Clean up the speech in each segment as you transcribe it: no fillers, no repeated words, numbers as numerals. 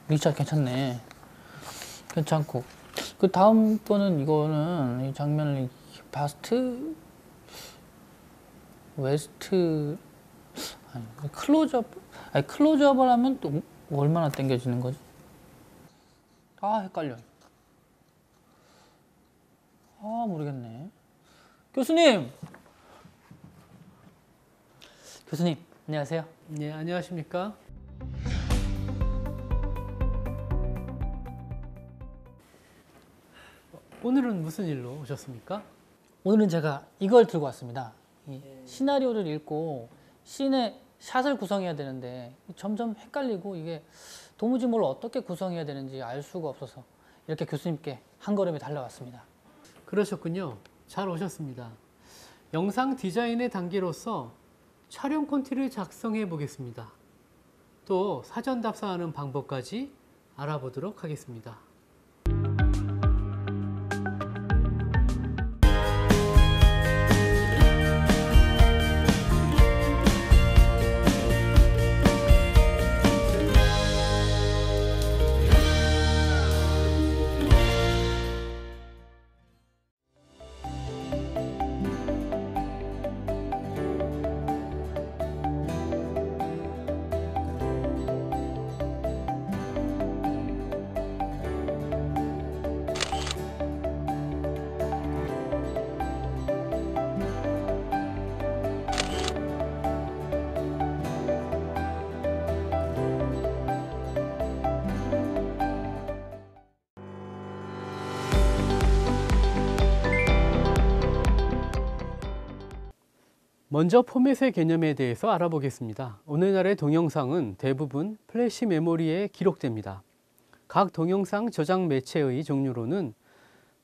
믹샷 괜찮네. 괜찮고. 그 다음 거는 이거는 이 장면을 바스트 웨스트 아니 클로즈업 아니 클로즈업을 하면 또 얼마나 당겨지는 거지? 헷갈려. 모르겠네. 교수님! 교수님, 안녕하세요. 네, 안녕하십니까? 오늘은 무슨 일로 오셨습니까? 오늘은 제가 이걸 들고 왔습니다. 시나리오를 읽고 씬의 샷을 구성해야 되는데 점점 헷갈리고 이게 도무지 뭘 어떻게 구성해야 되는지 알 수가 없어서 이렇게 교수님께 한 걸음에 달려왔습니다. 그러셨군요. 잘 오셨습니다. 영상 디자인의 단계로서 촬영 콘티를 작성해 보겠습니다. 또 사전 답사하는 방법까지 알아보도록 하겠습니다. 먼저 포맷의 개념에 대해서 알아보겠습니다. 오늘날의 동영상은 대부분 플래시 메모리에 기록됩니다. 각 동영상 저장 매체의 종류로는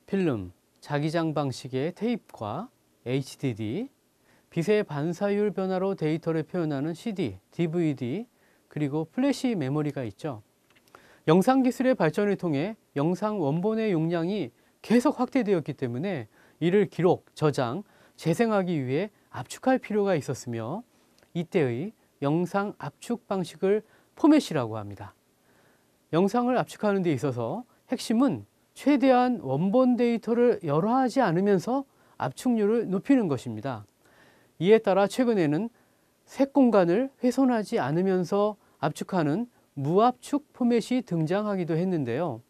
필름, 자기장 방식의 테이프과 HDD, 빛의 반사율 변화로 데이터를 표현하는 CD, DVD, 그리고 플래시 메모리가 있죠. 영상 기술의 발전을 통해 영상 원본의 용량이 계속 확대되었기 때문에 이를 기록, 저장, 재생하기 위해 압축할 필요가 있었으며 이때의 영상 압축 방식을 포맷이라고 합니다. 영상을 압축하는 데 있어서 핵심은 최대한 원본 데이터를 열화하지 않으면서 압축률을 높이는 것입니다. 이에 따라 최근에는 색 공간을 훼손하지 않으면서 압축하는 무압축 포맷이 등장하기도 했는데요.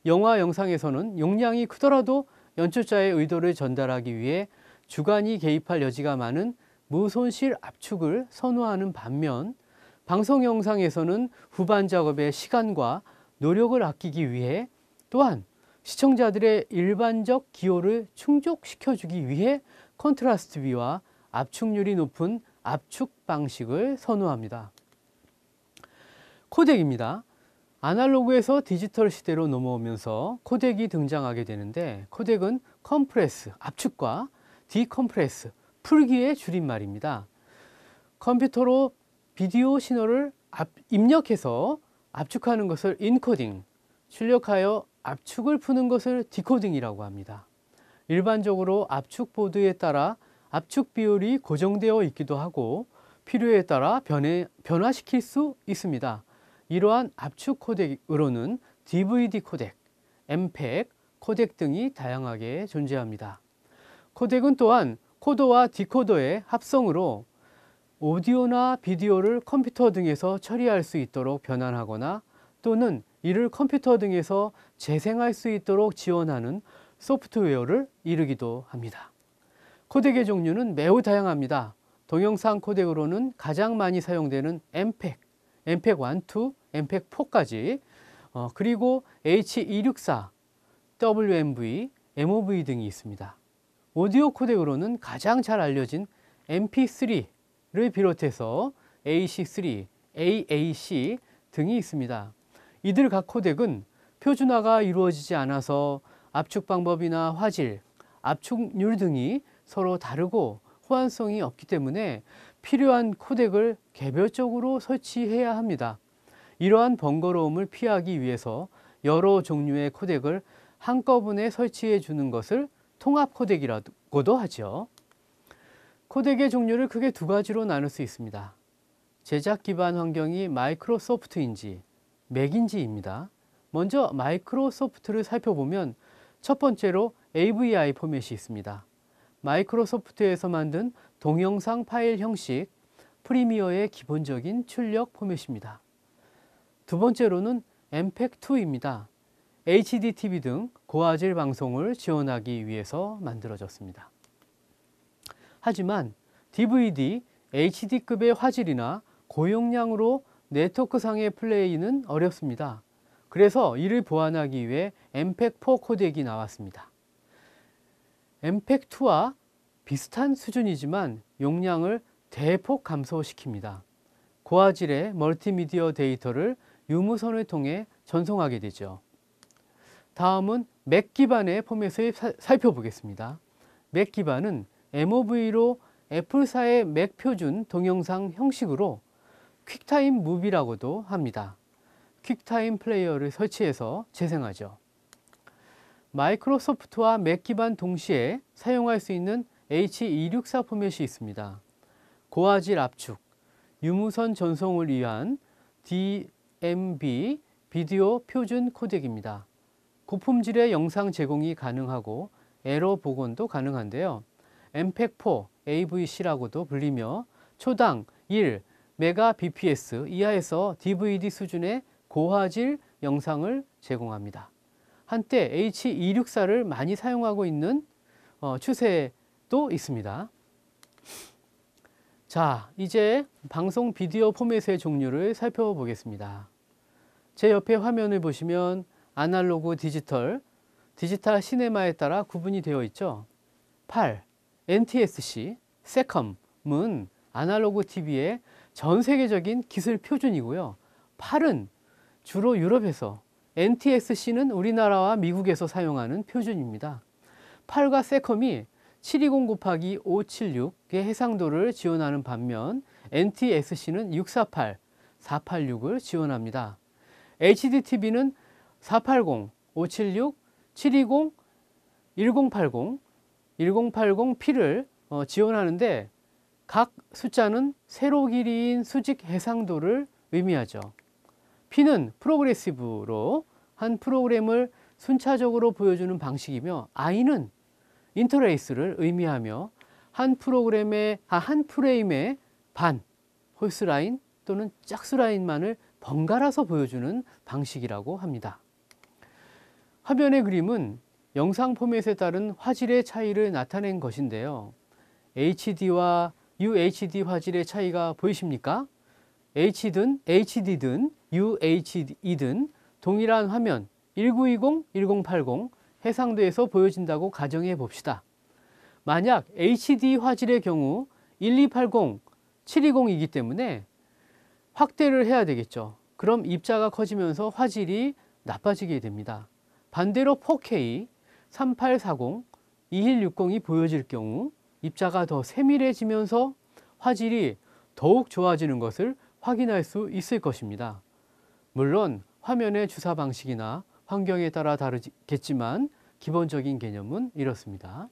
영화 영상에서는 용량이 크더라도 연출자의 의도를 전달하기 위해 주관이 개입할 여지가 많은 무손실 압축을 선호하는 반면 방송 영상에서는 후반 작업의 시간과 노력을 아끼기 위해 또한 시청자들의 일반적 기호를 충족시켜주기 위해 컨트라스트비와 압축률이 높은 압축 방식을 선호합니다. 코덱입니다. 아날로그에서 디지털 시대로 넘어오면서 코덱이 등장하게 되는데 코덱은 컴프레스, 압축과 디컴프레스, 풀기의 줄임말입니다. 컴퓨터로 비디오 신호를 입력해서 압축하는 것을 인코딩, 출력하여 압축을 푸는 것을 디코딩이라고 합니다. 일반적으로 압축 보드에 따라 압축 비율이 고정되어 있기도 하고 필요에 따라 변화시킬 수 있습니다. 이러한 압축 코덱으로는 DVD 코덱, MPEG 코덱 등이 다양하게 존재합니다. 코덱은 또한 코더와 디코더의 합성으로 오디오나 비디오를 컴퓨터 등에서 처리할 수 있도록 변환하거나 또는 이를 컴퓨터 등에서 재생할 수 있도록 지원하는 소프트웨어를 이루기도 합니다. 코덱의 종류는 매우 다양합니다. 동영상 코덱으로는 가장 많이 사용되는 MPEG, MPEG 1, 2, MPEG 4까지 그리고 H.264, WMV, MOV 등이 있습니다. 오디오 코덱으로는 가장 잘 알려진 MP3를 비롯해서 AC3, AAC 등이 있습니다. 이들 각 코덱은 표준화가 이루어지지 않아서 압축 방법이나 화질, 압축률 등이 서로 다르고 호환성이 없기 때문에 필요한 코덱을 개별적으로 설치해야 합니다. 이러한 번거로움을 피하기 위해서 여러 종류의 코덱을 한꺼번에 설치해 주는 것을 통합 코덱이라고도 하죠. 코덱의 종류를 크게 두 가지로 나눌 수 있습니다. 제작 기반 환경이 마이크로소프트인지 맥인지입니다. 먼저 마이크로소프트를 살펴보면 첫 번째로 AVI 포맷이 있습니다. 마이크로소프트에서 만든 동영상 파일 형식 프리미어의 기본적인 출력 포맷입니다. 두 번째로는 MPEG-2입니다. HDTV 등 고화질 방송을 지원하기 위해서 만들어졌습니다. 하지만 DVD, HD급의 화질이나 고용량으로 네트워크상의 플레이는 어렵습니다. 그래서 이를 보완하기 위해 MPEG-4 코덱이 나왔습니다. MPEG-2와 비슷한 수준이지만 용량을 대폭 감소시킵니다. 고화질의 멀티미디어 데이터를 유무선을 통해 전송하게 되죠. 다음은 맥 기반의 포맷을 살펴보겠습니다. 맥 기반은 MOV로 애플사의 맥 표준 동영상 형식으로 퀵타임 무비라고도 합니다. 퀵타임 플레이어를 설치해서 재생하죠. 마이크로소프트와 맥 기반 동시에 사용할 수 있는 H264 포맷이 있습니다. 고화질 압축, 유무선 전송을 위한 DMB 비디오 표준 코덱입니다. 고품질의 영상 제공이 가능하고 에러 복원도 가능한데요. MPEG-4 AVC라고도 불리며 초당 1Mbps 이하에서 DVD 수준의 고화질 영상을 제공합니다. 한때 H264를 많이 사용하고 있는 추세도 있습니다. 자, 이제 방송 비디오 포맷의 종류를 살펴보겠습니다. 제 옆에 화면을 보시면 아날로그 디지털 시네마에 따라 구분이 되어 있죠. 8, NTSC, 세컴은 아날로그 TV의 전 세계적인 기술 표준이고요. 8은 주로 유럽에서, NTSC는 우리나라와 미국에서 사용하는 표준입니다. 8과 세컴이 720/576의 해상도를 지원하는 반면 NTSC는 648, 486을 지원합니다. HDTV는 480, 576, 720, 1080, 1080p를 지원하는데 각 숫자는 세로 길이인 수직 해상도를 의미하죠. P는 프로그레시브로 한 프로그램을 순차적으로 보여주는 방식이며 I는 인터레이스를 의미하며 한 프레임의 반, 홀스라인 또는 짝수라인만을 번갈아서 보여주는 방식이라고 합니다. 화면의 그림은 영상 포맷에 따른 화질의 차이를 나타낸 것인데요. HD와 UHD 화질의 차이가 보이십니까? HD든 UHD든 동일한 화면 1920, 1080 해상도에서 보여진다고 가정해 봅시다. 만약 HD 화질의 경우 1280, 720이기 때문에 확대를 해야 되겠죠. 그럼 입자가 커지면서 화질이 나빠지게 됩니다. 반대로 4K, 3840, 2160이 보여질 경우 입자가 더 세밀해지면서 화질이 더욱 좋아지는 것을 확인할 수 있을 것입니다. 물론 화면의 주사 방식이나 환경에 따라 다르겠지만 기본적인 개념은 이렇습니다.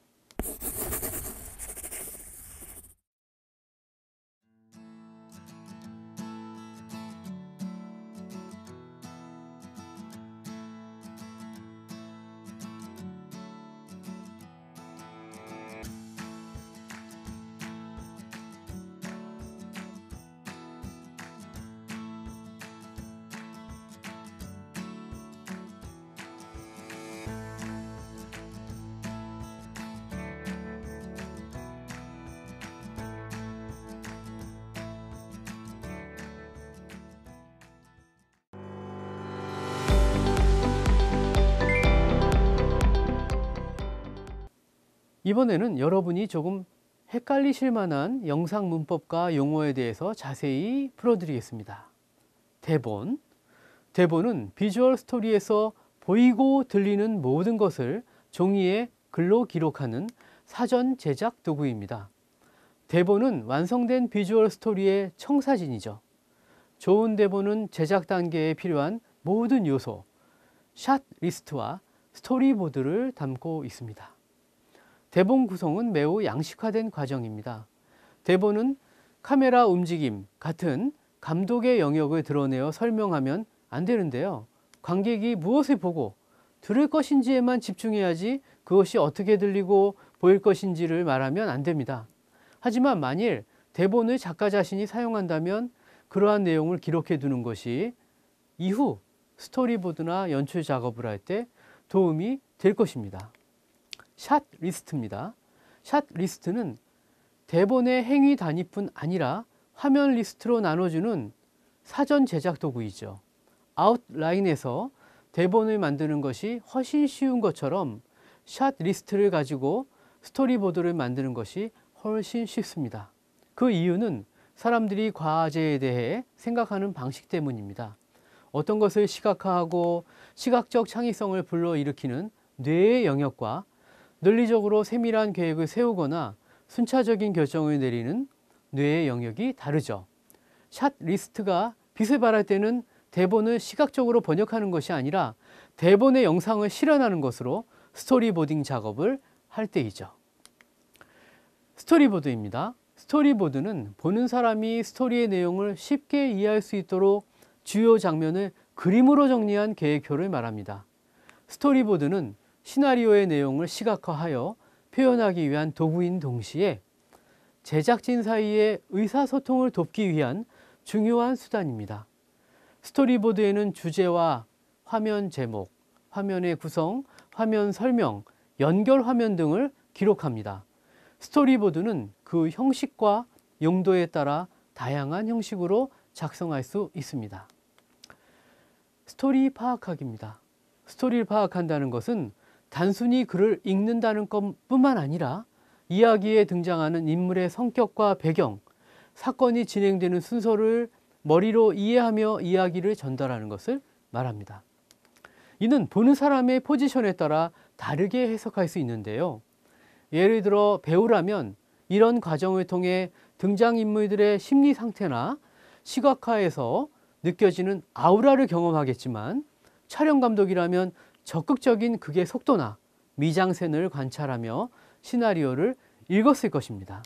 이번에는 여러분이 조금 헷갈리실 만한 영상 문법과 용어에 대해서 자세히 풀어드리겠습니다. 대본은 비주얼 스토리에서 보이고 들리는 모든 것을 종이에 글로 기록하는 사전 제작 도구입니다. 대본은 완성된 비주얼 스토리의 청사진이죠. 좋은 대본은 제작 단계에 필요한 모든 요소, 샷 리스트와 스토리보드를 담고 있습니다. 대본 구성은 매우 양식화된 과정입니다. 대본은 카메라 움직임 같은 감독의 영역을 드러내어 설명하면 안 되는데요. 관객이 무엇을 보고 들을 것인지에만 집중해야지 그것이 어떻게 들리고 보일 것인지를 말하면 안 됩니다. 하지만 만일 대본을 작가 자신이 사용한다면 그러한 내용을 기록해 두는 것이 이후 스토리보드나 연출 작업을 할 때 도움이 될 것입니다. 샷 리스트입니다. 샷 리스트는 대본의 행위 단위뿐 아니라 화면 리스트로 나눠주는 사전 제작 도구이죠. 아웃라인에서 대본을 만드는 것이 훨씬 쉬운 것처럼 샷 리스트를 가지고 스토리보드를 만드는 것이 훨씬 쉽습니다. 그 이유는 사람들이 과제에 대해 생각하는 방식 때문입니다. 어떤 것을 시각화하고 시각적 창의성을 불러일으키는 뇌의 영역과 논리적으로 세밀한 계획을 세우거나 순차적인 결정을 내리는 뇌의 영역이 다르죠. 샷 리스트가 빛을 발할 때는 대본을 시각적으로 번역하는 것이 아니라 대본의 영상을 실현하는 것으로 스토리보딩 작업을 할 때이죠. 스토리보드입니다. 스토리보드는 보는 사람이 스토리의 내용을 쉽게 이해할 수 있도록 주요 장면을 그림으로 정리한 계획표를 말합니다. 스토리보드는 시나리오의 내용을 시각화하여 표현하기 위한 도구인 동시에 제작진 사이의 의사소통을 돕기 위한 중요한 수단입니다. 스토리보드에는 주제와 화면 제목, 화면의 구성, 화면 설명, 연결 화면 등을 기록합니다. 스토리보드는 그 형식과 용도에 따라 다양한 형식으로 작성할 수 있습니다. 스토리 파악하기입니다. 스토리를 파악한다는 것은 단순히 글을 읽는다는 것뿐만 아니라 이야기에 등장하는 인물의 성격과 배경, 사건이 진행되는 순서를 머리로 이해하며 이야기를 전달하는 것을 말합니다. 이는 보는 사람의 포지션에 따라 다르게 해석할 수 있는데요. 예를 들어 배우라면 이런 과정을 통해 등장인물들의 심리 상태나 시각화에서 느껴지는 아우라를 경험하겠지만 촬영 감독이라면 적극적인 극의 속도나 미장센을 관찰하며 시나리오를 읽었을 것입니다.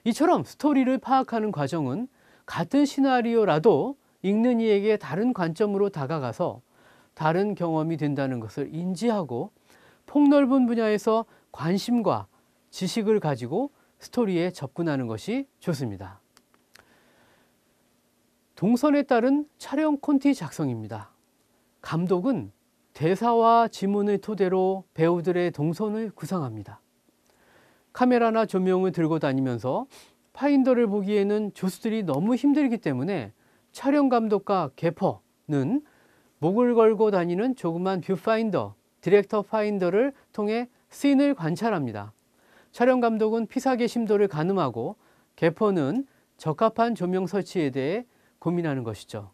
이처럼 스토리를 파악하는 과정은 같은 시나리오라도 읽는 이에게 다른 관점으로 다가가서 다른 경험이 된다는 것을 인지하고 폭넓은 분야에서 관심과 지식을 가지고 스토리에 접근하는 것이 좋습니다. 동선에 따른 촬영 콘티 작성입니다. 감독은 대사와 지문을 토대로 배우들의 동선을 구상합니다. 카메라나 조명을 들고 다니면서 파인더를 보기에는 조수들이 너무 힘들기 때문에 촬영 감독과 개퍼는 목을 걸고 다니는 조그만 뷰파인더, 디렉터 파인더를 통해 씬을 관찰합니다. 촬영 감독은 피사계 심도를 가늠하고 개퍼는 적합한 조명 설치에 대해 고민하는 것이죠.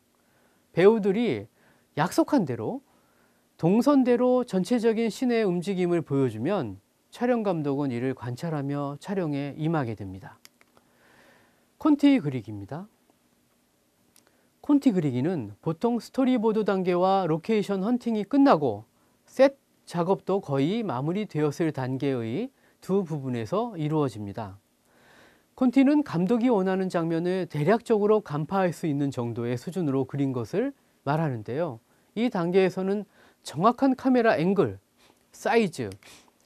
배우들이 약속한 대로 동선대로 전체적인 씬의 움직임을 보여주면 촬영 감독은 이를 관찰하며 촬영에 임하게 됩니다. 콘티 그리기입니다. 콘티 그리기는 보통 스토리보드 단계와 로케이션 헌팅이 끝나고 셋 작업도 거의 마무리되었을 단계의 두 부분에서 이루어집니다. 콘티는 감독이 원하는 장면을 대략적으로 간파할 수 있는 정도의 수준으로 그린 것을 말하는데요. 이 단계에서는 정확한 카메라 앵글, 사이즈,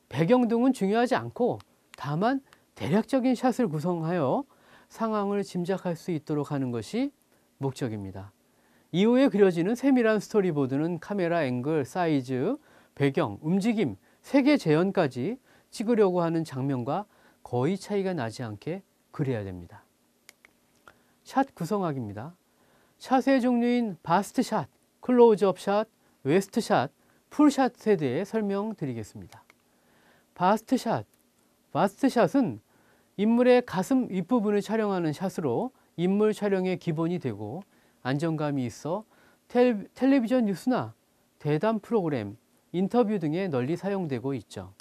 배경 등은 중요하지 않고 다만 대략적인 샷을 구성하여 상황을 짐작할 수 있도록 하는 것이 목적입니다. 이후에 그려지는 세밀한 스토리보드는 카메라 앵글, 사이즈, 배경, 움직임, 색의 재현까지 찍으려고 하는 장면과 거의 차이가 나지 않게 그려야 됩니다. 샷 구성학입니다. 샷의 종류인 바스트 샷, 클로즈업 샷, 웨스트 샷, 풀샷에 대해 설명드리겠습니다. 바스트 샷, 바스트 샷은 인물의 가슴 윗부분을 촬영하는 샷으로 인물 촬영의 기본이 되고 안정감이 있어 텔레비전 뉴스나 대담 프로그램, 인터뷰 등에 널리 사용되고 있죠.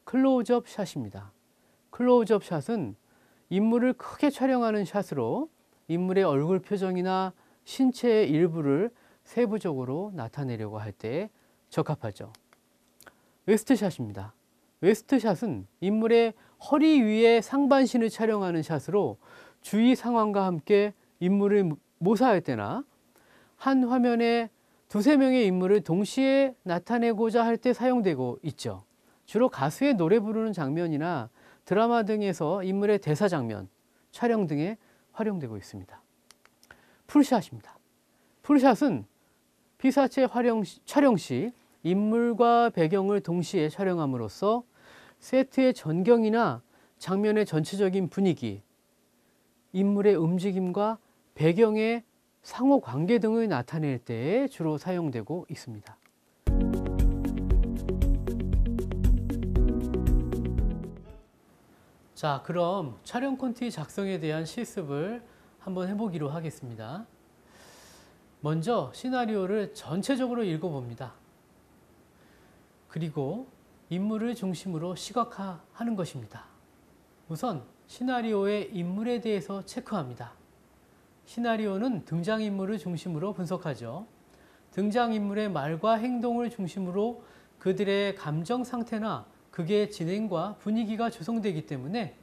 클로즈업 샷입니다. 클로즈업 샷은 인물을 크게 촬영하는 샷으로 인물의 얼굴 표정이나 신체의 일부를 세부적으로 나타내려고 할 때 적합하죠. 웨스트 샷입니다. 웨스트 샷은 인물의 허리 위에 상반신을 촬영하는 샷으로 주위 상황과 함께 인물을 모사할 때나 한 화면에 두세 명의 인물을 동시에 나타내고자 할 때 사용되고 있죠. 주로 가수의 노래 부르는 장면이나 드라마 등에서 인물의 대사 장면, 촬영 등에 활용되고 있습니다. 풀샷입니다. 풀샷은 피사체 촬영 시 인물과 배경을 동시에 촬영함으로써 세트의 전경이나 장면의 전체적인 분위기, 인물의 움직임과 배경의 상호 관계 등을 나타낼 때에 주로 사용되고 있습니다. 자, 그럼 촬영 콘티 작성에 대한 실습을 한번 해보기로 하겠습니다. 먼저 시나리오를 전체적으로 읽어봅니다. 그리고 인물을 중심으로 시각화하는 것입니다. 우선 시나리오의 인물에 대해서 체크합니다. 시나리오는 등장인물을 중심으로 분석하죠. 등장인물의 말과 행동을 중심으로 그들의 감정 상태나 극의 진행과 분위기가 조성되기 때문에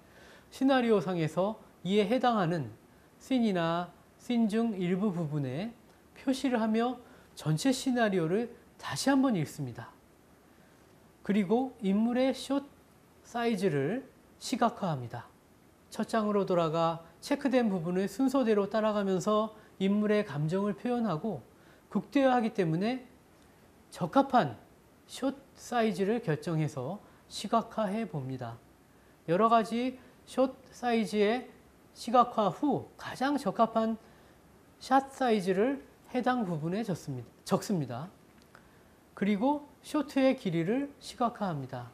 시나리오상에서 이에 해당하는 씬이나 씬 중 일부 부분에 표시를 하며 전체 시나리오를 다시 한번 읽습니다. 그리고 인물의 숏 사이즈를 시각화합니다. 첫 장으로 돌아가 체크된 부분을 순서대로 따라가면서 인물의 감정을 표현하고 극대화하기 때문에 적합한 숏 사이즈를 결정해서 시각화해 봅니다. 여러 가지 숏 사이즈의 시각화 후 가장 적합한 샷 사이즈를 해당 부분에 적습니다. 그리고 쇼트의 길이를 시각화합니다.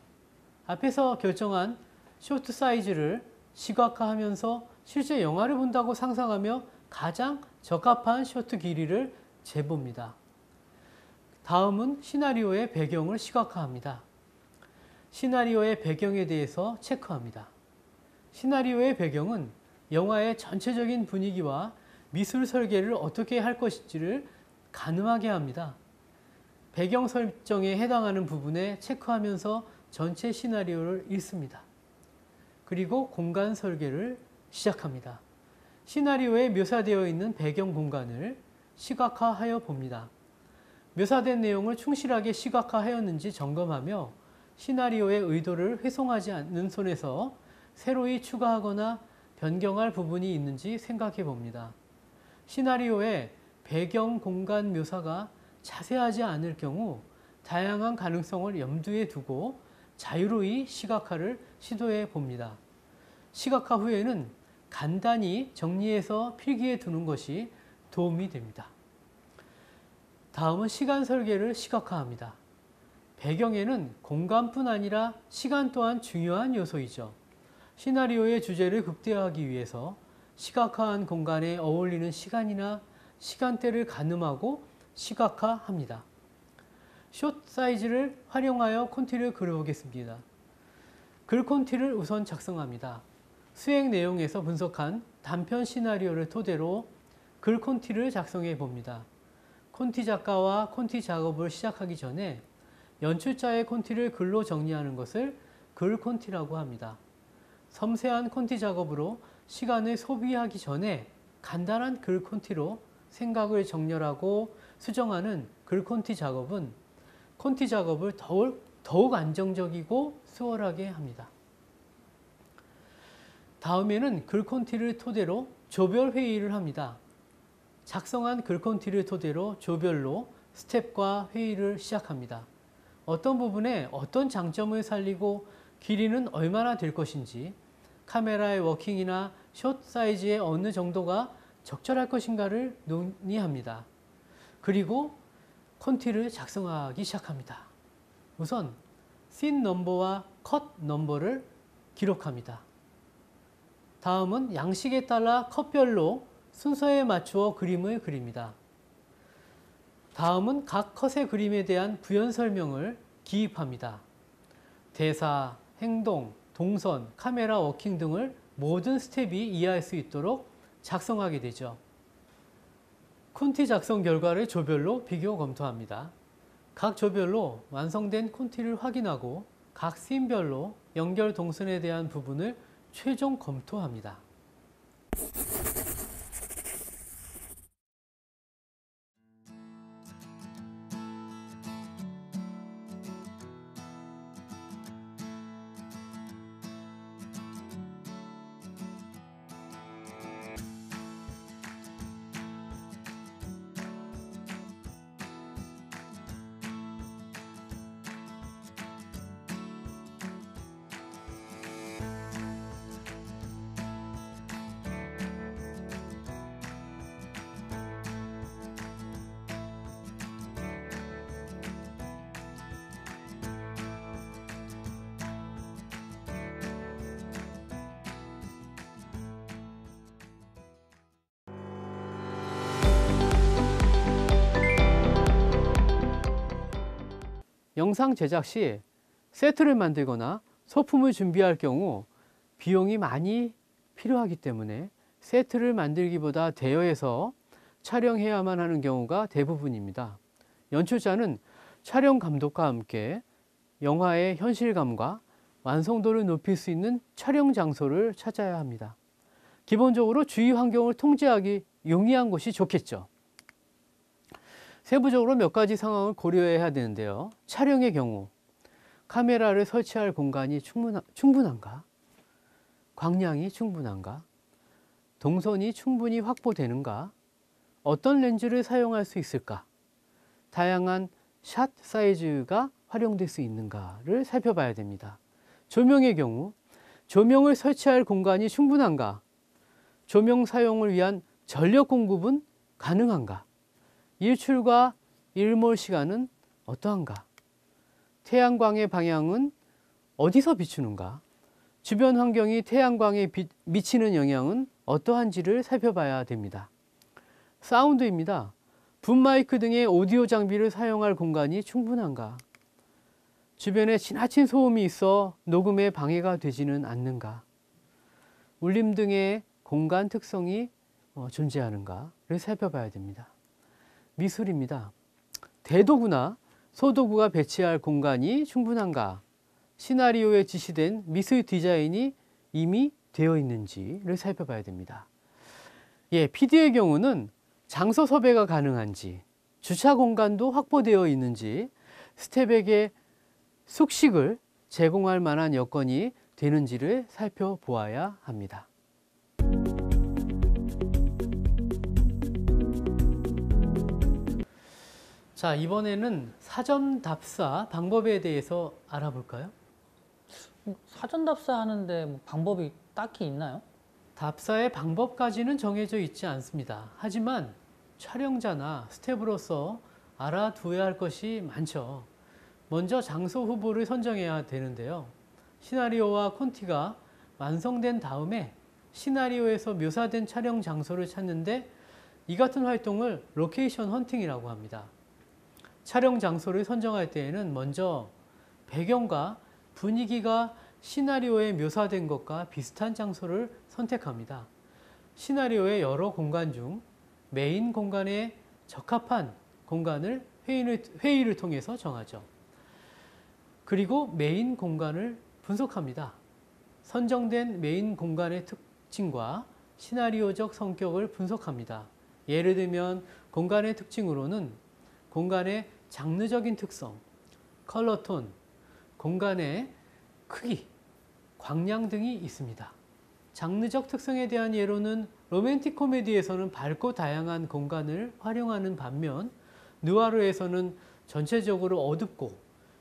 앞에서 결정한 쇼트 사이즈를 시각화하면서 실제 영화를 본다고 상상하며 가장 적합한 쇼트 길이를 재봅니다. 다음은 시나리오의 배경을 시각화합니다. 시나리오의 배경에 대해서 체크합니다. 시나리오의 배경은 영화의 전체적인 분위기와 미술 설계를 어떻게 할 것인지를 가늠하게 합니다. 배경 설정에 해당하는 부분에 체크하면서 전체 시나리오를 읽습니다. 그리고 공간 설계를 시작합니다. 시나리오에 묘사되어 있는 배경 공간을 시각화하여 봅니다. 묘사된 내용을 충실하게 시각화하였는지 점검하며 시나리오의 의도를 훼손하지 않는 선에서 새로이 추가하거나 변경할 부분이 있는지 생각해 봅니다. 시나리오의 배경 공간 묘사가 자세하지 않을 경우 다양한 가능성을 염두에 두고 자유로이 시각화를 시도해 봅니다. 시각화 후에는 간단히 정리해서 필기해 두는 것이 도움이 됩니다. 다음은 시간 설계를 시각화합니다. 배경에는 공간뿐 아니라 시간 또한 중요한 요소이죠. 시나리오의 주제를 극대화하기 위해서 시각화한 공간에 어울리는 시간이나 시간대를 가늠하고 시각화합니다. 숏 사이즈를 활용하여 콘티를 그려보겠습니다. 글 콘티를 우선 작성합니다. 수행 내용에서 분석한 단편 시나리오를 토대로 글 콘티를 작성해 봅니다. 콘티 작가와 콘티 작업을 시작하기 전에 연출자의 콘티를 글로 정리하는 것을 글 콘티라고 합니다. 섬세한 콘티 작업으로 시간을 소비하기 전에 간단한 글 콘티로 생각을 정렬하고 수정하는 글 콘티 작업은 콘티 작업을 더욱 안정적이고 수월하게 합니다. 다음에는 글 콘티를 토대로 조별 회의를 합니다. 작성한 글 콘티를 토대로 조별로 스텝과 회의를 시작합니다. 어떤 부분에 어떤 장점을 살리고 길이는 얼마나 될 것인지, 카메라의 워킹이나 숏 사이즈의 어느 정도가 적절할 것인가를 논의합니다. 그리고 콘티를 작성하기 시작합니다. 우선 씬 넘버와 컷 넘버를 기록합니다. 다음은 양식에 따라 컷별로 순서에 맞추어 그림을 그립니다. 다음은 각 컷의 그림에 대한 부연 설명을 기입합니다. 대사, 행동, 동선, 카메라 워킹 등을 모든 스텝이 이해할 수 있도록 작성하게 되죠. 콘티 작성 결과를 조별로 비교 검토합니다. 각 조별로 완성된 콘티를 확인하고 각 씬별로 연결 동선에 대한 부분을 최종 검토합니다. 영상 제작 시 세트를 만들거나 소품을 준비할 경우 비용이 많이 필요하기 때문에 세트를 만들기보다 대여해서 촬영해야만 하는 경우가 대부분입니다. 연출자는 촬영 감독과 함께 영화의 현실감과 완성도를 높일 수 있는 촬영 장소를 찾아야 합니다. 기본적으로 주위 환경을 통제하기 용이한 곳이 좋겠죠. 세부적으로 몇 가지 상황을 고려해야 되는데요. 촬영의 경우 카메라를 설치할 공간이 충분한가? 광량이 충분한가? 동선이 충분히 확보되는가? 어떤 렌즈를 사용할 수 있을까? 다양한 샷 사이즈가 활용될 수 있는가를 살펴봐야 됩니다. 조명의 경우 조명을 설치할 공간이 충분한가? 조명 사용을 위한 전력 공급은 가능한가? 일출과 일몰 시간은 어떠한가? 태양광의 방향은 어디서 비추는가? 주변 환경이 태양광에 미치는 영향은 어떠한지를 살펴봐야 됩니다. 사운드입니다. 붐 마이크 등의 오디오 장비를 사용할 공간이 충분한가? 주변에 지나친 소음이 있어 녹음에 방해가 되지는 않는가? 울림 등의 공간 특성이 존재하는가를 살펴봐야 됩니다. 미술입니다. 대도구나 소도구가 배치할 공간이 충분한가? 시나리오에 지시된 미술 디자인이 이미 되어 있는지를 살펴봐야 됩니다. PD의 경우는 장소 섭외가 가능한지, 주차 공간도 확보되어 있는지, 스텝에게 숙식을 제공할 만한 여건이 되는지를 살펴보아야 합니다. 자, 이번에는 사전 답사 방법에 대해서 알아볼까요? 사전 답사하는데 뭐 방법이 딱히 있나요? 답사의 방법까지는 정해져 있지 않습니다. 하지만 촬영자나 스태프로서 알아두어야 할 것이 많죠. 먼저 장소 후보를 선정해야 되는데요. 시나리오와 콘티가 완성된 다음에 시나리오에서 묘사된 촬영 장소를 찾는데 이 같은 활동을 로케이션 헌팅이라고 합니다. 촬영 장소를 선정할 때에는 먼저 배경과 분위기가 시나리오에 묘사된 것과 비슷한 장소를 선택합니다. 시나리오의 여러 공간 중 메인 공간에 적합한 공간을 회의를 통해서 정하죠. 그리고 메인 공간을 분석합니다. 선정된 메인 공간의 특징과 시나리오적 성격을 분석합니다. 예를 들면 공간의 특징으로는 공간의 장르적인 특성, 컬러톤, 공간의 크기, 광량 등이 있습니다. 장르적 특성에 대한 예로는 로맨틱 코미디에서는 밝고 다양한 공간을 활용하는 반면 느와르에서는 전체적으로 어둡고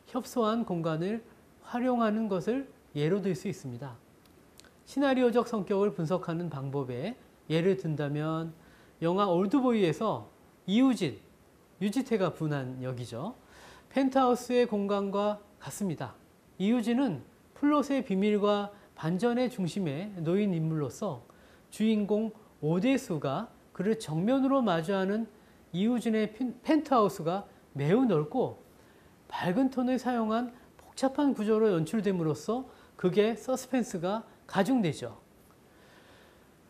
협소한 공간을 활용하는 것을 예로 들 수 있습니다. 시나리오적 성격을 분석하는 방법에 예를 든다면 영화 올드보이에서 이우진, 유지태가 분한 역이죠. 펜트하우스의 공간과 같습니다. 이우진은 플롯의 비밀과 반전의 중심에 놓인 인물로서 주인공 오대수가 그를 정면으로 마주하는 이우진의 펜트하우스가 매우 넓고 밝은 톤을 사용한 복잡한 구조로 연출됨으로써 극의 서스펜스가 가중되죠.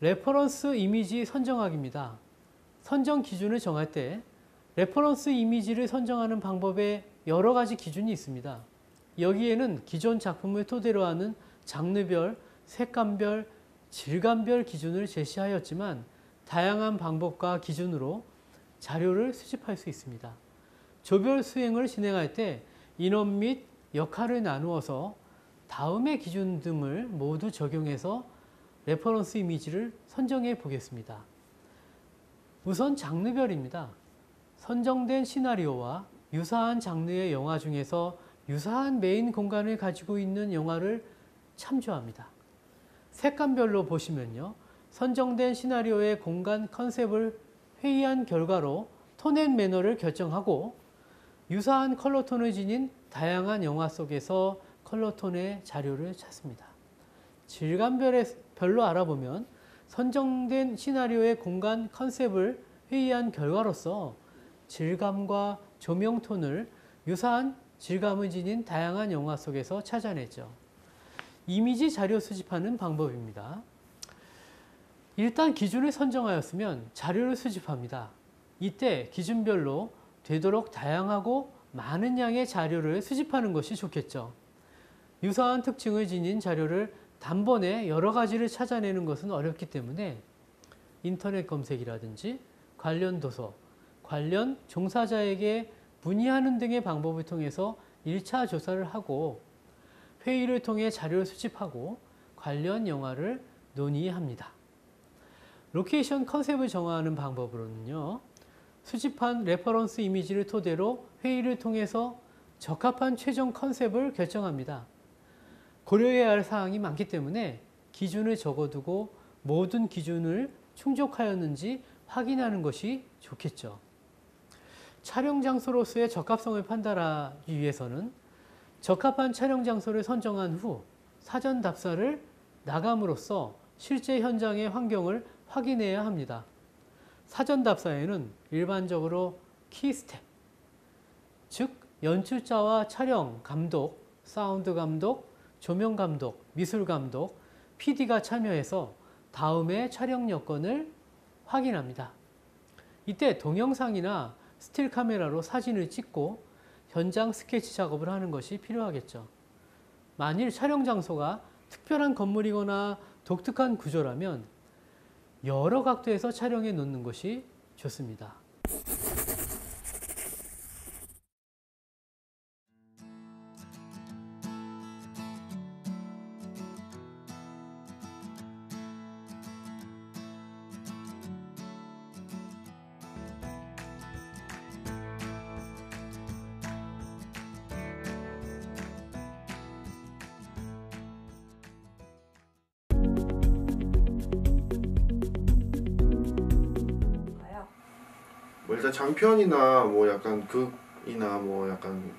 레퍼런스 이미지 선정학입니다. 선정 기준을 정할 때 레퍼런스 이미지를 선정하는 방법에 여러 가지 기준이 있습니다. 여기에는 기존 작품을 토대로 하는 장르별, 색감별, 질감별 기준을 제시하였지만 다양한 방법과 기준으로 자료를 수집할 수 있습니다. 조별 수행을 진행할 때 인원 및 역할을 나누어서 다음의 기준 등을 모두 적용해서 레퍼런스 이미지를 선정해 보겠습니다. 우선 장르별입니다. 선정된 시나리오와 유사한 장르의 영화 중에서 유사한 메인 공간을 가지고 있는 영화를 참조합니다. 색감별로 보시면요. 선정된 시나리오의 공간 컨셉을 회의한 결과로 톤 앤 매너를 결정하고 유사한 컬러톤을 지닌 다양한 영화 속에서 컬러톤의 자료를 찾습니다. 질감별로 알아보면 선정된 시나리오의 공간 컨셉을 회의한 결과로서 질감과 조명톤을 유사한 질감을 지닌 다양한 영화 속에서 찾아내죠. 이미지 자료 수집하는 방법입니다. 일단 기준을 선정하였으면 자료를 수집합니다. 이때 기준별로 되도록 다양하고 많은 양의 자료를 수집하는 것이 좋겠죠. 유사한 특징을 지닌 자료를 단번에 여러 가지를 찾아내는 것은 어렵기 때문에 인터넷 검색이라든지 관련 도서, 관련 종사자에게 문의하는 등의 방법을 통해서 1차 조사를 하고 회의를 통해 자료를 수집하고 관련 영화를 논의합니다. 로케이션 컨셉을 정하는 방법으로는요. 수집한 레퍼런스 이미지를 토대로 회의를 통해서 적합한 최종 컨셉을 결정합니다. 고려해야 할 사항이 많기 때문에 기준을 적어두고 모든 기준을 충족하였는지 확인하는 것이 좋겠죠. 촬영 장소로서의 적합성을 판단하기 위해서는 적합한 촬영 장소를 선정한 후 사전 답사를 나감으로써 실제 현장의 환경을 확인해야 합니다. 사전 답사에는 일반적으로 키 스텝, 즉 연출자와 촬영 감독, 사운드 감독, 조명 감독, 미술 감독, PD가 참여해서 다음에 촬영 여건을 확인합니다. 이때 동영상이나 스틸 카메라로 사진을 찍고 현장 스케치 작업을 하는 것이 필요하겠죠. 만일 촬영 장소가 특별한 건물이거나 독특한 구조라면 여러 각도에서 촬영해 놓는 것이 좋습니다. 뭐 일단 장편이나 뭐 약간 극이나 뭐 약간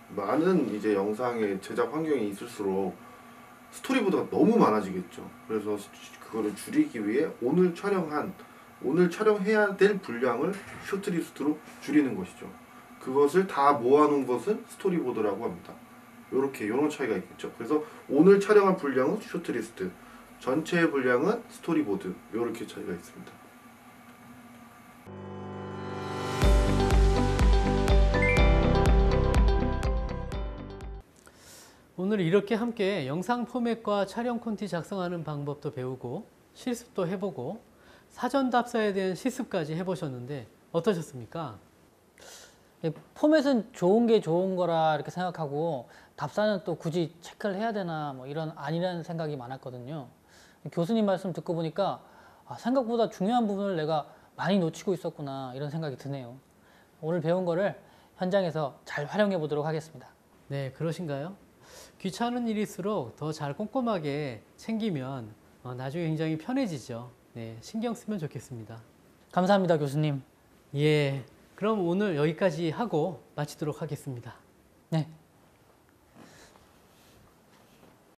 많은 이제 영상의 제작 환경이 있을수록 스토리보드가 너무 많아지겠죠. 그래서 그거를 줄이기 위해 오늘 촬영해야 될 분량을 쇼트리스트로 줄이는 것이죠. 그것을 다 모아놓은 것은 스토리보드라고 합니다. 요런 차이가 있겠죠. 그래서 오늘 촬영할 분량은 쇼트리스트, 전체의 분량은 스토리보드, 요렇게 차이가 있습니다. 오늘 이렇게 함께 영상 포맷과 촬영 콘티 작성하는 방법도 배우고 실습도 해보고 사전 답사에 대한 실습까지 해보셨는데 어떠셨습니까? 포맷은 좋은 게 좋은 거라 이렇게 생각하고 답사는 또 굳이 체크를 해야 되나 뭐 이런 아니라는 생각이 많았거든요. 교수님 말씀 듣고 보니까 생각보다 중요한 부분을 내가 많이 놓치고 있었구나 이런 생각이 드네요. 오늘 배운 거를 현장에서 잘 활용해 보도록 하겠습니다. 네, 그러신가요? 귀찮은 일일수록 더 잘 꼼꼼하게 챙기면 나중에 굉장히 편해지죠. 네, 신경 쓰면 좋겠습니다. 감사합니다, 교수님. 예, 그럼 오늘 여기까지 하고 마치도록 하겠습니다. 네.